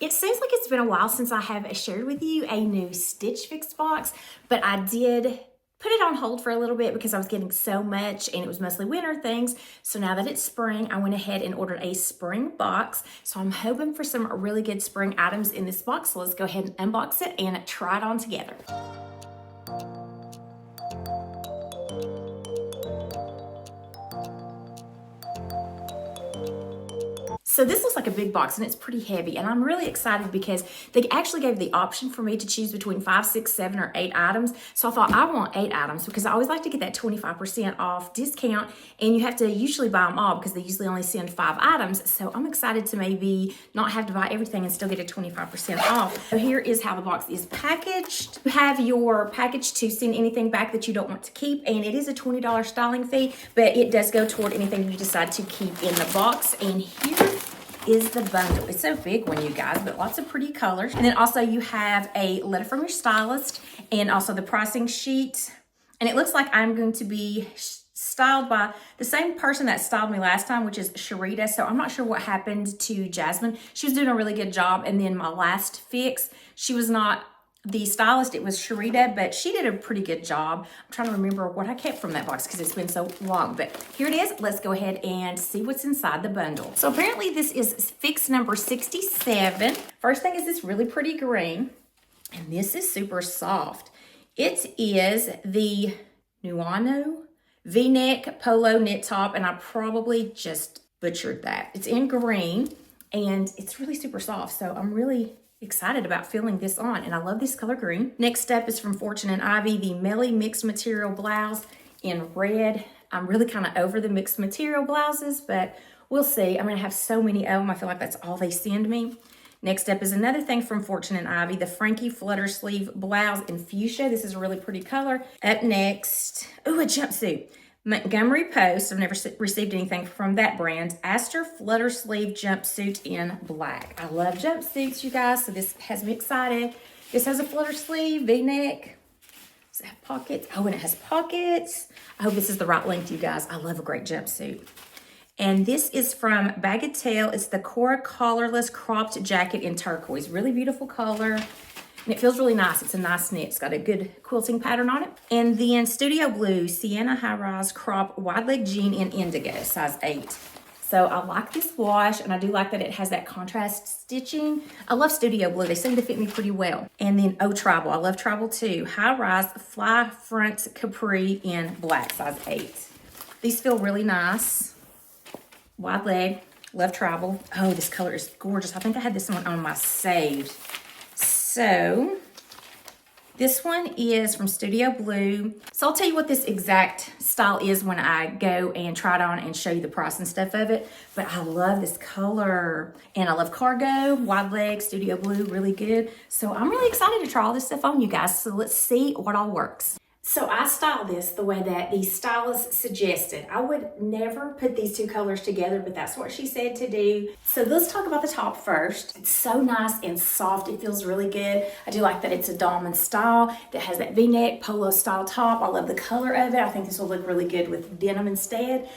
It seems like it's been a while since I have shared with you a new Stitch Fix box, but I did put it on hold for a little bit because I was getting so much and it was mostly winter things. So now that it's spring, I went ahead and ordered a spring box. So I'm hoping for some really good spring items in this box. So let's go ahead and unbox it and try it on together. So this looks like a big box and it's pretty heavy, and I'm really excited because they actually gave the option for me to choose between 5, 6, 7, or 8 items. So I thought I want 8 items because I always like to get that 25% off discount, and you have to usually buy them all because they usually only send 5 items. So I'm excited to maybe not have to buy everything and still get a 25% off. So here is how the box is packaged. You have your package to send anything back that you don't want to keep, and it is a $20 styling fee, but it does go toward anything you decide to keep in the box. And here is the bundle. It's so big one, you guys, but lots of pretty colors. And then also you have a letter from your stylist and also the pricing sheet. And it looks like I'm going to be styled by the same person that styled me last time, which is Sharita. So I'm not sure what happened to Jasmine. She was doing a really good job. And then my last fix, she was not the stylist, it was Sharita, but she did a pretty good job. I'm trying to remember what I kept from that box because it's been so long, but here it is. Let's go ahead and see what's inside the bundle. So apparently this is fix number 67. First thing is this really pretty green, and this is super soft. It is the Nuanya V-neck polo knit top, and I probably just butchered that. It's in green, and it's really super soft, so I'm really excited about feeling this on, and I love this color green. Next up is from Fortune and Ivy, the Meli mixed material blouse in red. I'm really kind of over the mixed material blouses, but we'll see. I'm gonna have so many of them. I feel like that's all they send me. Next up is another thing from Fortune and Ivy, the Frankie Flutter sleeve blouse in fuchsia. This is a really pretty color. Up next, ooh, a jumpsuit. Montgomery Post, I've never received anything from that brand. Aster Flutter Sleeve Jumpsuit in black. I love jumpsuits, you guys, so this has me excited. This has a flutter sleeve, V-neck. Does it have pockets? Oh, and it has pockets. I hope this is the right length, you guys. I love a great jumpsuit. And this is from Bagatelle. It's the Cora Collarless cropped jacket in turquoise. Really beautiful color. And it feels really nice. It's a nice knit. It's got a good quilting pattern on it. And then Studio Blue Siena High Rise Crop Wide Leg Jean in Indigo, size 8. So I like this wash, and I do like that it has that contrast stitching. I love Studio Blue. They seem to fit me pretty well. And then, oh, Tribal. I love Tribal too. High Rise Fly Front Capri in black, size 8. These feel really nice. Wide leg. Love Tribal. Oh, this color is gorgeous. I think I had this one on my saved. So this one is from Studio Blue. So I'll tell you what this exact style is when I go and try it on and show you the price and stuff of it. But I love this color, and I love cargo, wide leg, Studio Blue, really good. So I'm really excited to try all this stuff on, you guys. So let's see what all works. So I styled this the way that the stylist suggested. I would never put these two colors together, but that's what she said to do. So let's talk about the top first. It's so nice and soft. It feels really good. I do like that it's a diamond style that has that V-neck polo style top. I love the color of it. I think this will look really good with denim instead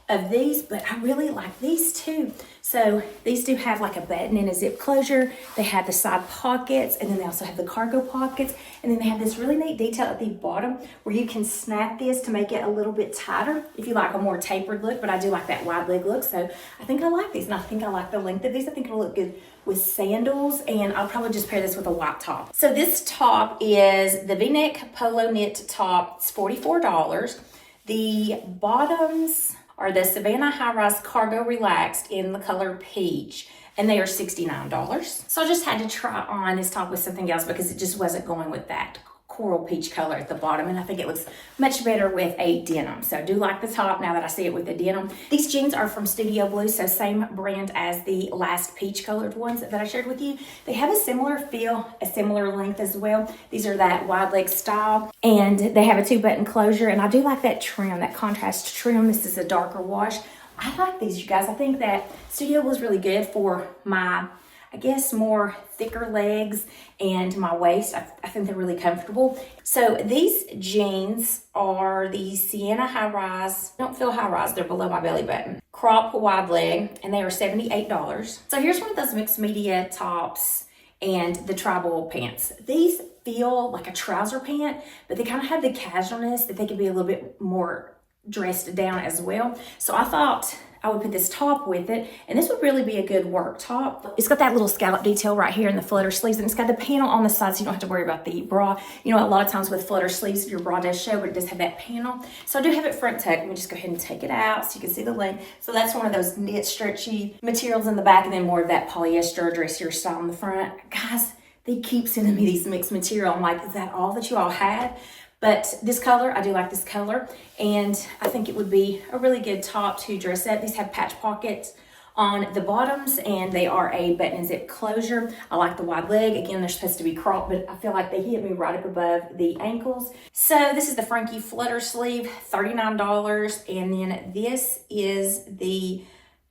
of these, but I really like these too. So these do have like a button and a zip closure. They have the side pockets, and then they also have the cargo pockets, and then they have this really neat detail at the bottom where you can snap this to make it a little bit tighter if you like a more tapered look, but I do like that wide leg look, so I think I like these, and I think I like the length of these. I think it'll look good with sandals, and I'll probably just pair this with a white top. So this top is the V-neck polo knit top. It's $44. The bottoms are the Savanna High Rise Cargo Relaxed in the color peach, and they are $69. So I just had to try on this top with something else because it just wasn't going with that coral peach color at the bottom, and I think it looks much better with a denim. So I do like the top now that I see it with the denim. These jeans are from Studio Blue, so same brand as the last peach colored ones that I shared with you. They have a similar feel, a similar length as well. These are that wide leg style, and they have a 2-button closure, and I do like that trim, that contrast trim. This is a darker wash. I like these, you guys. I think that Studio Blue is really good for my I guess, more thicker legs and my waist. I think they're really comfortable. So these jeans are the Siena high rise. Don't feel high rise, they're below my belly button. Crop wide leg, and they are $78. So here's one of those mixed media tops and the tribal pants. These feel like a trouser pant, but they kind of have the casualness that they could be a little bit more dressed down as well. So I thought I would put this top with it, and this would really be a good work top. It's got that little scallop detail right here in the flutter sleeves, and it's got the panel on the side so you don't have to worry about the bra. You know, a lot of times with flutter sleeves, your bra does show, but it does have that panel. So I do have it front tucked. Let me just go ahead and take it out so you can see the length. So that's one of those knit stretchy materials in the back, and then more of that polyester dressier style in the front. Guys, they keep sending me these mixed material. I'm like, is that all that you all had? But this color, I do like this color, and I think it would be a really good top to dress up. These have patch pockets on the bottoms, and they are a button and zip closure. I like the wide leg. Again, they're supposed to be cropped, but I feel like they hit me right up above the ankles. So this is the Frankie Flutter sleeve, $39, and then this is the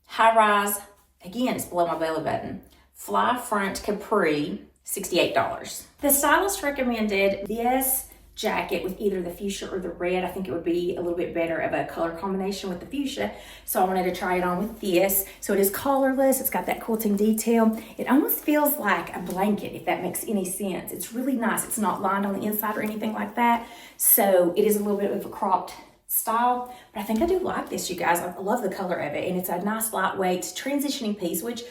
high rise. Again, it's below my belly button. Fly front Capri, $68. The stylist recommended this jacket with either the fuchsia or the red. I think it would be a little bit better of a color combination with the fuchsia, so I wanted to try it on with this. So it is collarless. It's got that quilting detail. It almost feels like a blanket, if that makes any sense. It's really nice. It's not lined on the inside or anything like that, so it is a little bit of a cropped style, but I think I do like this, you guys. I love the color of it, and it's a nice lightweight transitioning piece, which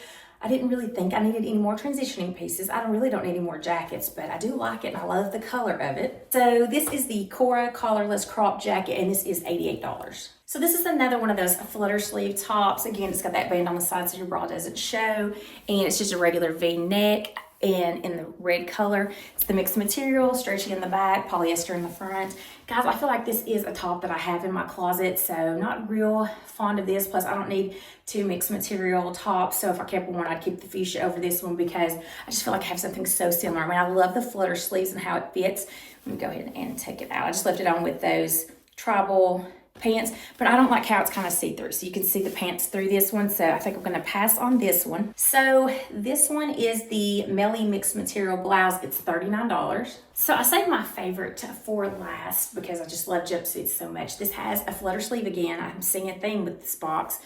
I didn't really think I needed any more transitioning pieces. I really don't need any more jackets, but I do like it, and I love the color of it. So this is the Cora collarless crop jacket, and this is $88. So this is another one of those flutter sleeve tops. Again, it's got that band on the side so your bra doesn't show, and it's just a regular V-neck. And in the red color, it's the mixed material, stretchy in the back, polyester in the front. Guys, I feel like this is a top that I have in my closet, so not real fond of this. Plus, I don't need two mixed material tops, so if I kept one, I'd keep the fuchsia over this one because I just feel like I have something so similar. I mean, I love the flutter sleeves and how it fits. Let me go ahead and take it out. I just left it on with those tribal pants, but I don't like how it's kind of see-through, so you can see the pants through this one, so I think I'm going to pass on this one. So this one is the Meli mixed material blouse. It's $39. So I saved my favorite for last because I just love jumpsuits so much. This has a flutter sleeve again. I'm seeing a theme with this box.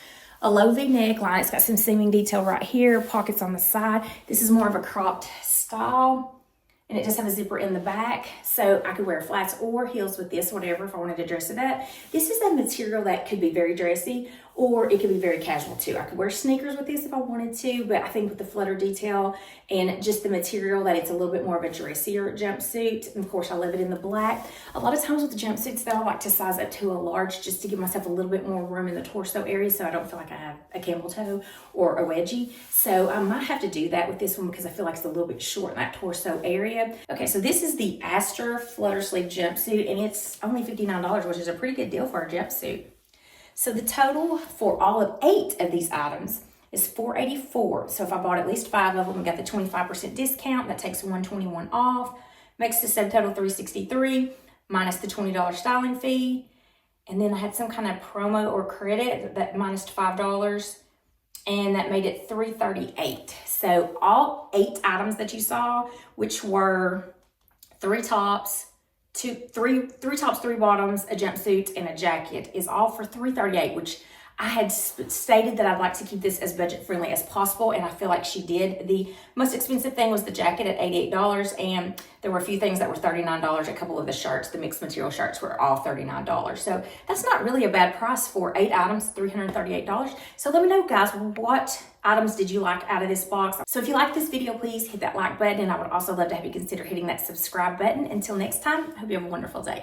A low V neckline. It's got some seaming detail right here, pockets on the side. This is more of a cropped style, and it does have a zipper in the back, so I could wear flats or heels with this, whatever, if I wanted to dress it up. This is a material that could be very dressy, or it could be very casual too. I could wear sneakers with this if I wanted to, but I think with the flutter detail and just the material that it's a little bit more of a dressier jumpsuit. And of course, I love it in the black. A lot of times with the jumpsuits though, I like to size up to a large just to give myself a little bit more room in the torso area so I don't feel like I have a camel toe or a wedgie. So I might have to do that with this one because I feel like it's a little bit short in that torso area. Okay, so this is the Aster flutter sleeve jumpsuit, and it's only $59, which is a pretty good deal for a jumpsuit. So the total for all of 8 of these items is $484. So if I bought at least 5 of them and got the 25% discount, that takes $121 off, makes the subtotal $363 minus the $20 styling fee. And then I had some kind of promo or credit that minus $5, and that made it $338. So all 8 items that you saw, which were 3 tops, three tops, 3 bottoms, a jumpsuit, and a jacket, is all for $338, which I had stated that I'd like to keep this as budget friendly as possible, and I feel like she did. The most expensive thing was the jacket at $88, and there were a few things that were $39. A couple of the shirts, the mixed material shirts, were all $39. So that's not really a bad price for 8 items, $338. So let me know, guys, what items did you like out of this box? So if you like this video, please hit that like button, and I would also love to have you consider hitting that subscribe button. Until next time, I hope you have a wonderful day.